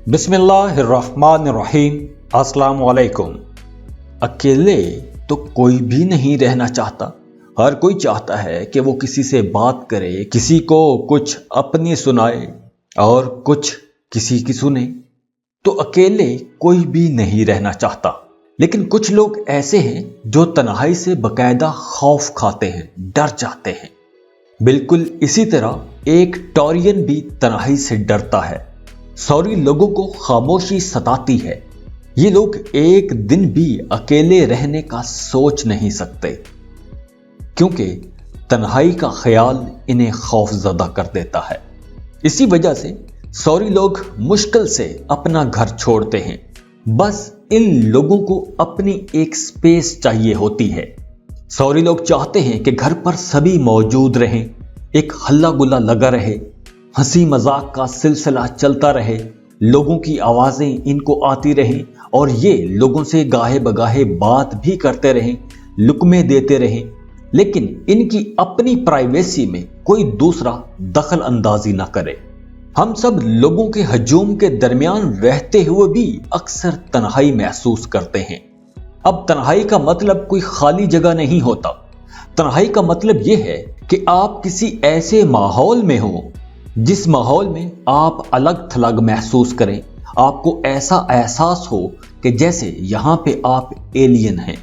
बिस्मिल्लाहिर्रहमानिर्रहीम। अस्सलाम वालेकुम। अकेले तो कोई भी नहीं रहना चाहता। हर कोई चाहता है कि वो किसी से बात करे, किसी को कुछ अपनी सुनाए और कुछ किसी की सुने। तो अकेले कोई भी नहीं रहना चाहता, लेकिन कुछ लोग ऐसे हैं जो तन्हाई से बकायदा खौफ खाते हैं, डर जाते हैं। बिल्कुल इसी तरह एक टॉरियन भी तन्हाई से डरता है। सॉरी लोगों को खामोशी सताती है। ये लोग एक दिन भी अकेले रहने का सोच नहीं सकते, क्योंकि तन्हाई का ख्याल इन्हें खौफजदा कर देता है। इसी वजह से सॉरी लोग मुश्किल से अपना घर छोड़ते हैं। बस इन लोगों को अपनी एक स्पेस चाहिए होती है। सॉरी लोग चाहते हैं कि घर पर सभी मौजूद रहें, एक हल्ला गुल्ला लगा रहे, हंसी मजाक का सिलसिला चलता रहे, लोगों की आवाजें इनको आती रहें और ये लोगों से गाहे बगाहे बात भी करते रहें, लुकमे देते रहें, लेकिन इनकी अपनी प्राइवेसी में कोई दूसरा दखल अंदाजी ना करे। हम सब लोगों के हजूम के दरमियान रहते हुए भी अक्सर तन्हाई महसूस करते हैं। अब तन्हाई का मतलब कोई खाली जगह नहीं होता। तन्हाई का मतलब यह है कि आप किसी ऐसे माहौल में हो जिस माहौल में आप अलग थलग महसूस करें, आपको ऐसा एहसास हो कि जैसे यहां पे आप एलियन हैं।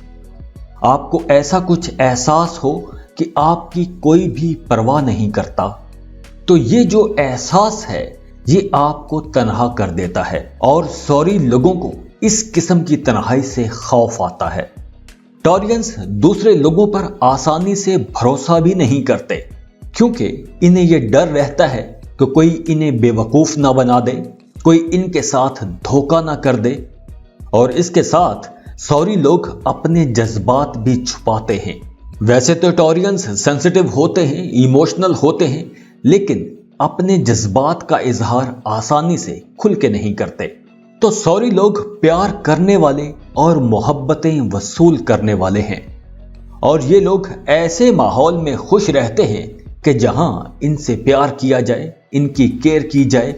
आपको ऐसा कुछ एहसास हो कि आपकी कोई भी परवाह नहीं करता। तो ये जो एहसास है ये आपको तन्हा कर देता है और सॉरी लोगों को इस किस्म की तन्हाई से खौफ आता है। टॉरियंस दूसरे लोगों पर आसानी से भरोसा भी नहीं करते, क्योंकि इन्हें यह डर रहता है कि कोई इन्हें बेवकूफ ना बना दे, कोई इनके साथ धोखा ना कर दे। और इसके साथ सॉरी लोग अपने जज्बात भी छुपाते हैं। वैसे तो टॉरियंस सेंसिटिव होते हैं, इमोशनल होते हैं, लेकिन अपने जज्बात का इजहार आसानी से खुल के नहीं करते। तो सॉरी लोग प्यार करने वाले और मोहब्बतें वसूल करने वाले हैं, और ये लोग ऐसे माहौल में खुश रहते हैं कि जहां इनसे प्यार किया जाए, इनकी केयर की जाए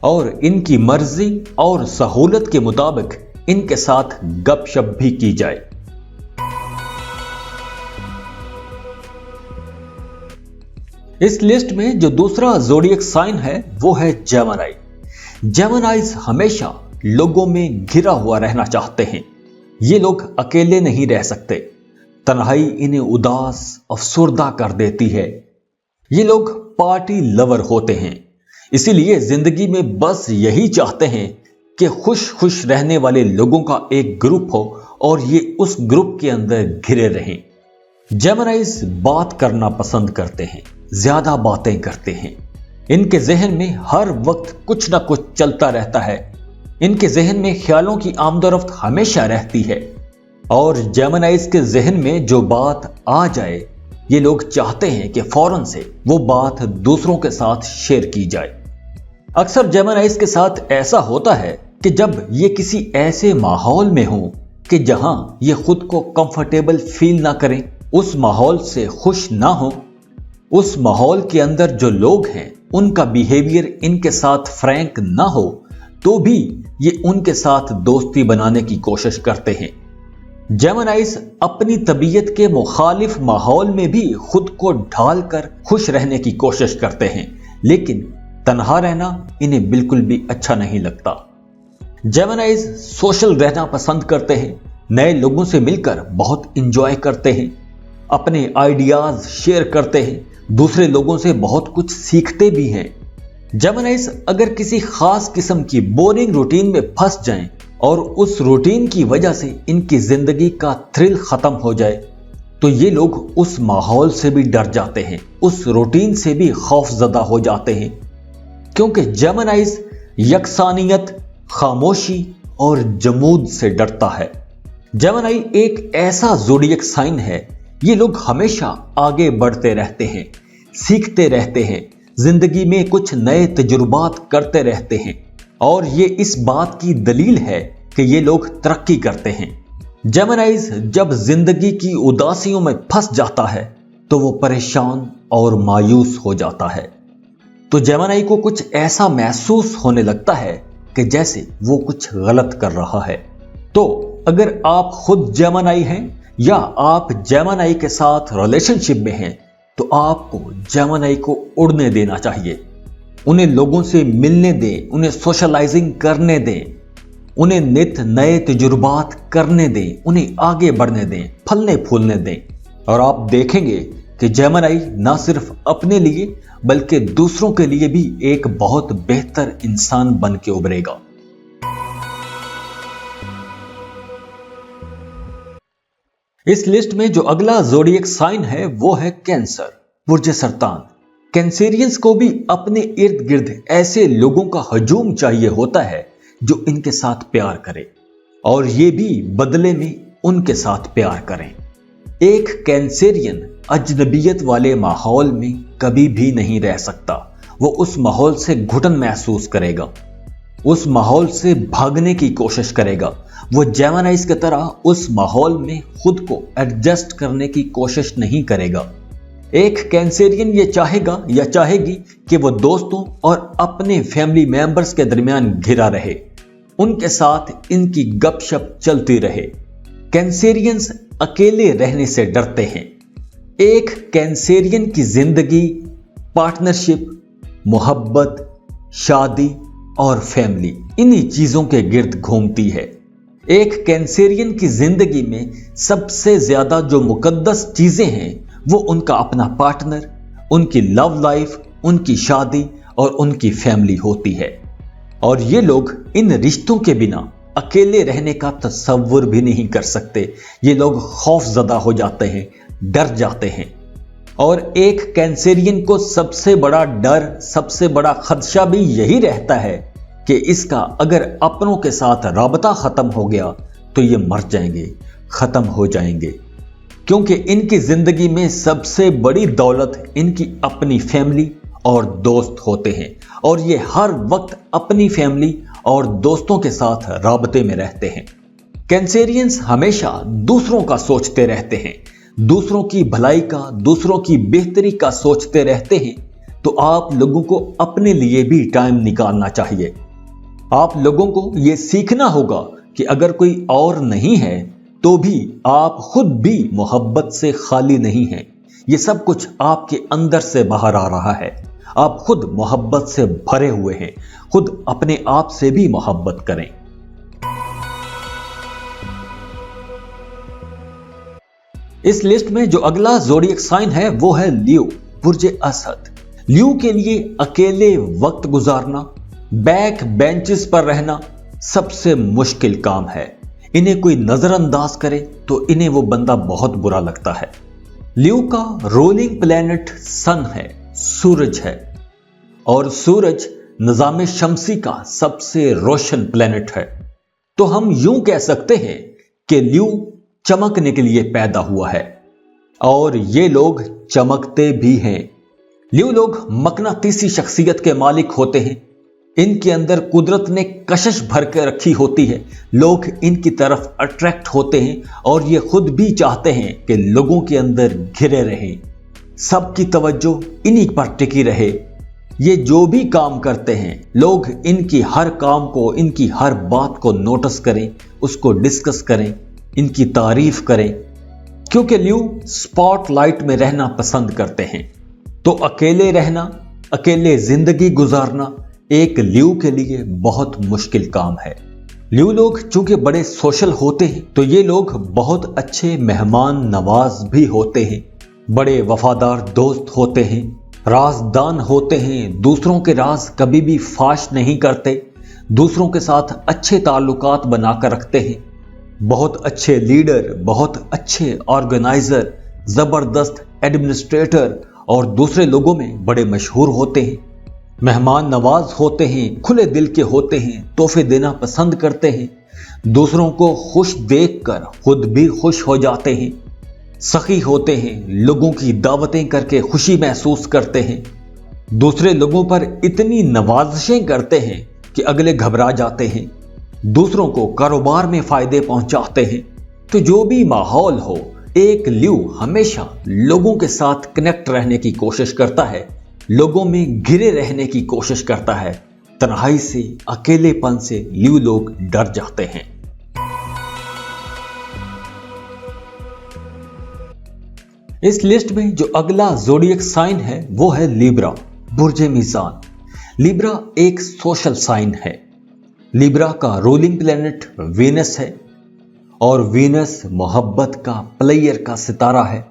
और इनकी मर्जी और सहूलत के मुताबिक इनके साथ गपशप भी की जाए। इस लिस्ट में जो दूसरा ज़ोडिएक साइन है वो है जेमिनी। जेमिनीज हमेशा लोगों में घिरा हुआ रहना चाहते हैं। ये लोग अकेले नहीं रह सकते। तन्हाई इन्हें उदास, अफसुर्दा कर देती है। ये लोग पार्टी लवर होते हैं, इसीलिए जिंदगी में बस यही चाहते हैं कि खुश खुश रहने वाले लोगों का एक ग्रुप हो और ये उस ग्रुप के अंदर घिरे रहें। जेमिनीज बात करना पसंद करते हैं, ज्यादा बातें करते हैं। इनके जहन में हर वक्त कुछ ना कुछ चलता रहता है। इनके जहन में ख्यालों की आमदोरफ्त हमेशा रहती है, और जेमिनीज के जहन में जो बात आ जाए ये लोग चाहते हैं कि फौरन से वो बात दूसरों के साथ शेयर की जाए। अक्सर जेमिनीज के साथ ऐसा होता है कि जब ये किसी ऐसे माहौल में हो कि जहां ये खुद को कंफर्टेबल फील ना करें, उस माहौल से खुश ना हो, उस माहौल के अंदर जो लोग हैं उनका बिहेवियर इनके साथ फ्रैंक ना हो, तो भी ये उनके साथ दोस्ती बनाने की कोशिश करते हैं। जेमिनीज अपनी तबीयत के मुखालिफ माहौल में भी खुद को ढालकर खुश रहने की कोशिश करते हैं, लेकिन तन्हा रहना इन्हें बिल्कुल भी अच्छा नहीं लगता। जेमिनीज सोशल रहना पसंद करते हैं, नए लोगों से मिलकर बहुत इंजॉय करते हैं, अपने आइडियाज शेयर करते हैं, दूसरे लोगों से बहुत कुछ सीखते भी हैं। जेमिनीज अगर किसी खास किस्म की बोरिंग रूटीन में फंस जाएं और उस रूटीन की वजह से इनकी जिंदगी का थ्रिल खत्म हो जाए, तो ये लोग उस माहौल से भी डर जाते हैं, उस रूटीन से भी खौफजदा हो जाते हैं, क्योंकि जेमिनीज यकसानियत, खामोशी और जमूद से डरता है। जेमिनी एक ऐसा ज़ोडिएक साइन है, ये लोग हमेशा आगे बढ़ते रहते हैं, सीखते रहते हैं, जिंदगी में कुछ नए तजुर्बात करते रहते हैं, और ये इस बात की दलील है कि ये लोग तरक्की करते हैं। जेमिनीज जब जिंदगी की उदासियों में फंस जाता है तो वो परेशान और मायूस हो जाता है। तो जेमिनी को कुछ ऐसा महसूस होने लगता है कि जैसे वो कुछ गलत कर रहा है। तो अगर आप खुद जेमिनी हैं या आप जेमिनी के साथ रिलेशनशिप में हैं, तो आपको जेमिनी को उड़ने देना चाहिए। उन्हें लोगों से मिलने दें, उन्हें सोशलाइजिंग करने दें, उन्हें नित नए तजुर्बात करने दें, उन्हें आगे बढ़ने दें, फलने फूलने दें। और आप देखेंगे कि जेमिनी ना सिर्फ अपने लिए बल्कि दूसरों के लिए भी एक बहुत बेहतर इंसान बन के उभरेगा। इस लिस्ट में जो अगला ज़ोडिएक साइन है वो है कैंसर, बुर्ज सरतान। कैंसेरियंस को भी अपने इर्द गिर्द ऐसे लोगों का हजूम चाहिए होता है जो इनके साथ प्यार करे और ये भी बदले में उनके साथ प्यार करें। एक कैंसेरियन अजनबियत वाले माहौल में कभी भी नहीं रह सकता। वो उस माहौल से घुटन महसूस करेगा, उस माहौल से भागने की कोशिश करेगा। वो जेमिनीज की तरह उस माहौल में खुद को एडजस्ट करने की कोशिश नहीं करेगा। एक कैंसेरियन ये चाहेगा या चाहेगी कि वो दोस्तों और अपने फैमिली मेंबर्स के दरमियान घिरा रहे, उनके साथ इनकी गपशप चलती रहे। कैंसेरियंस अकेले रहने से डरते हैं। एक कैंसेरियन की जिंदगी पार्टनरशिप, मोहब्बत, शादी और फैमिली, इन्हीं चीजों के गिर्द घूमती है। एक कैंसेरियन की जिंदगी में सबसे ज्यादा जो मुकद्दस चीजें हैं वो उनका अपना पार्टनर, उनकी लव लाइफ, उनकी शादी और उनकी फैमिली होती है। और ये लोग इन रिश्तों के बिना अकेले रहने का तसव्वुर भी नहीं कर सकते। ये लोग खौफजदा हो जाते हैं, डर जाते हैं। और एक कैंसेरियन को सबसे बड़ा डर, सबसे बड़ा खदशा भी यही रहता है कि इसका अगर अपनों के साथ राबता खत्म हो गया तो ये मर जाएंगे, खत्म हो जाएंगे। क्योंकि इनकी जिंदगी में सबसे बड़ी दौलत इनकी अपनी फैमिली और दोस्त होते हैं और ये हर वक्त अपनी फैमिली और दोस्तों के साथ राबते में रहते हैं। कैंसेरियंस हमेशा दूसरों का सोचते रहते हैं, दूसरों की भलाई का, दूसरों की बेहतरी का सोचते रहते हैं। तो आप लोगों को अपने लिए भी टाइम निकालना चाहिए। आप लोगों को यह सीखना होगा कि अगर कोई और नहीं है तो भी आप खुद भी मोहब्बत से खाली नहीं हैं। ये सब कुछ आपके अंदर से बाहर आ रहा है। आप खुद मोहब्बत से भरे हुए हैं। खुद अपने आप से भी मोहब्बत करें। इस लिस्ट में जो अगला ज़ोडिएक साइन है वो है लियो, बुर्ज असद। लियो के लिए अकेले वक्त गुजारना, बैक बेंचेस पर रहना सबसे मुश्किल काम है। इन्हें कोई नजरअंदाज करे तो इन्हें वो बंदा बहुत बुरा लगता है। लियो का रोलिंग प्लैनेट सन है, सूरज है, और सूरज निजाम शमसी का सबसे रोशन प्लैनेट है। तो हम यूं कह सकते हैं कि लियो चमकने के लिए पैदा हुआ है और ये लोग चमकते भी हैं। लियो लोग मकनातीसी शख्सियत के मालिक होते हैं। इनके अंदर कुदरत ने कशिश भर के रखी होती है। लोग इनकी तरफ अट्रैक्ट होते हैं और ये खुद भी चाहते हैं कि लोगों के अंदर घिरे रहें, सबकी तवज्जो इन्हीं पर टिकी रहे। ये जो भी काम करते हैं लोग इनकी हर काम को, इनकी हर बात को नोटिस करें, उसको डिस्कस करें, इनकी तारीफ करें, क्योंकि लियो स्पॉटलाइट में रहना पसंद करते हैं। तो अकेले रहना, अकेले जिंदगी गुजारना एक लियो के लिए बहुत मुश्किल काम है। लियो लोग चूंकि बड़े सोशल होते हैं तो ये लोग बहुत अच्छे मेहमान नवाज भी होते हैं, बड़े वफादार दोस्त होते हैं, राजदान होते हैं, दूसरों के राज कभी भी फाश नहीं करते, दूसरों के साथ अच्छे ताल्लुकात बनाकर रखते हैं, बहुत अच्छे लीडर, बहुत अच्छे ऑर्गेनाइजर, जबरदस्त एडमिनिस्ट्रेटर और दूसरे लोगों में बड़े मशहूर होते हैं, मेहमान नवाज होते हैं, खुले दिल के होते हैं, तोहफे देना पसंद करते हैं, दूसरों को खुश देखकर खुद भी खुश हो जाते हैं, सखी होते हैं, लोगों की दावतें करके खुशी महसूस करते हैं, दूसरे लोगों पर इतनी नवाजिशें करते हैं कि अगले घबरा जाते हैं, दूसरों को कारोबार में फायदे पहुंचाते हैं। तो जो भी माहौल हो, एक लियो हमेशा लोगों के साथ कनेक्ट रहने की कोशिश करता है, लोगों में घिरे रहने की कोशिश करता है तन्हाई से, अकेलेपन से लियो लोग डर जाते हैं। इस लिस्ट में जो अगला ज़ोडिएक साइन है वो है लिब्रा, बुर्जे मीज़ान। लिब्रा एक सोशल साइन है। लिब्रा का रूलिंग प्लेनेट वीनस है और वीनस मोहब्बत का, प्लेयर का सितारा है।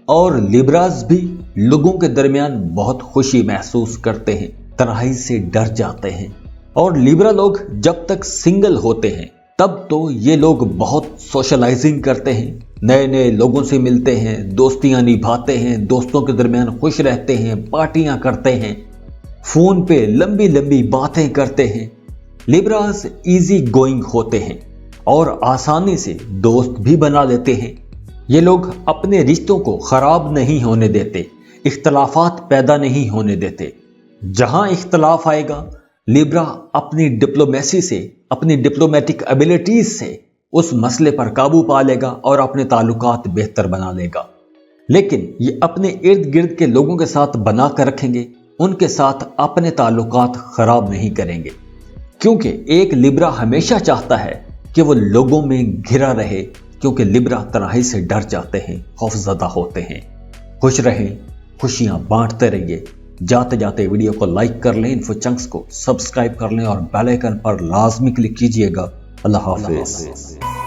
और लिब्रास भी लोगों के दरमियान बहुत खुशी महसूस करते हैं, तन्हाई से डर जाते हैं। और लिब्रा लोग जब तक सिंगल होते हैं तब तो ये लोग बहुत सोशलाइजिंग करते हैं, नए नए लोगों से मिलते हैं, दोस्तियां निभाते हैं, दोस्तों के दरमियान खुश रहते हैं, पार्टियां करते हैं, फोन पे लंबी लंबी बातें करते हैं। लिब्रास इजी गोइंग होते हैं और आसानी से दोस्त भी बना लेते हैं। ये लोग अपने रिश्तों को खराब नहीं होने देते, इख्तलाफात पैदा नहीं होने देते। जहां इख्तलाफ आएगा, लिब्रा अपनी डिप्लोमेसी से, अपनी डिप्लोमेटिक एबिलिटीज से उस मसले पर काबू पा लेगा और अपने ताल्लुकात बेहतर बना लेगा। लेकिन ये अपने इर्द गिर्द के लोगों के साथ बना कर रखेंगे, उनके साथ अपने ताल्लुकात खराब नहीं करेंगे, क्योंकि एक लिब्रा हमेशा चाहता है कि वो लोगों में घिरा रहे, क्योंकि लिब्रा तन्हाई से डर जाते हैं, खौफजदा होते हैं। खुश रहें, खुशियां बांटते रहिए। जाते जाते वीडियो को लाइक कर लें, इन्फो चंक्स को सब्सक्राइब कर लें और बेल आइकन पर लाजमी क्लिक कीजिएगा। अल्लाह हाफिज़।